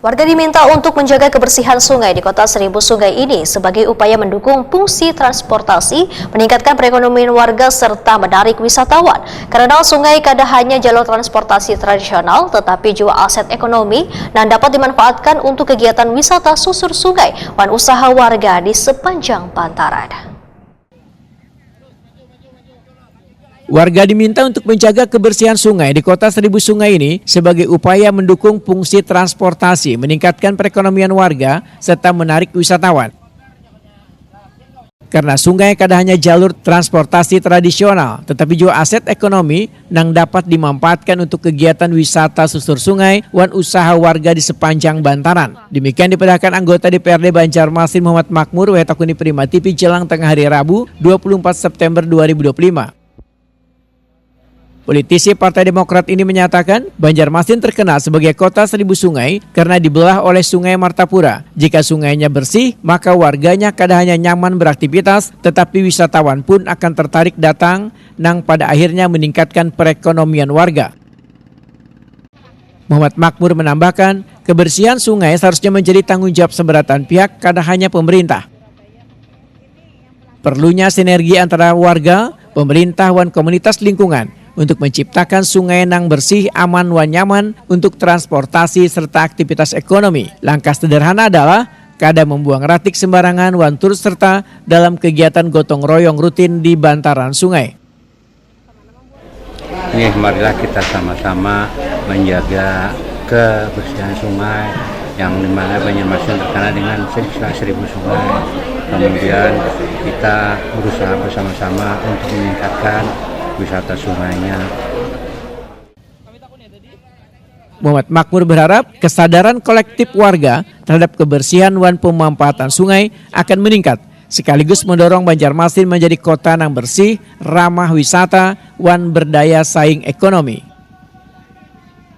Warga diminta untuk menjaga kebersihan sungai di Kota Seribu Sungai ini sebagai upaya mendukung fungsi transportasi, meningkatkan perekonomian warga serta menarik wisatawan. Karena sungai kada hanya jalur transportasi tradisional tetapi juga aset ekonomi dan dapat dimanfaatkan untuk kegiatan wisata susur sungai dan usaha warga di sepanjang bantaran. Warga diminta untuk menjaga kebersihan sungai di Kota Seribu Sungai ini sebagai upaya mendukung fungsi transportasi, meningkatkan perekonomian warga, serta menarik wisatawan. Karena sungai kada hanya jalur transportasi tradisional, tetapi juga aset ekonomi yang dapat dimanfaatkan untuk kegiatan wisata susur sungai dan usaha warga di sepanjang bantaran. Demikian diperlihatkan anggota DPRD Banjarmasin Muhammad Makmur Wetakuni Prima TV jelang tengah hari Rabu 24 September 2025. Politisi Partai Demokrat ini menyatakan Banjarmasin terkenal sebagai kota seribu sungai karena dibelah oleh Sungai Martapura. Jika sungainya bersih, maka warganya kada hanya nyaman beraktivitas, tetapi wisatawan pun akan tertarik datang yang pada akhirnya meningkatkan perekonomian warga. Muhammad Makmur menambahkan, kebersihan sungai seharusnya menjadi tanggung jawab seberatan pihak, kada hanya pemerintah. Perlunya sinergi antara warga, pemerintah, dan komunitas lingkungan untuk menciptakan sungai yang bersih, aman, dan nyaman untuk transportasi serta aktivitas ekonomi. Langkah sederhana adalah kada membuang ratik sembarangan dan turut serta dalam kegiatan gotong royong rutin di bantaran sungai. Marilah kita sama-sama menjaga kebersihan sungai yang dimana Banjarmasin terkenal dengan seribu sungai. Kemudian kita berusaha bersama-sama untuk meningkatkan wisata sungainya. Muhammad Makmur berharap kesadaran kolektif warga terhadap kebersihan dan pemanfaatan sungai akan meningkat, sekaligus mendorong Banjarmasin menjadi kota yang bersih, ramah wisata, dan berdaya saing ekonomi.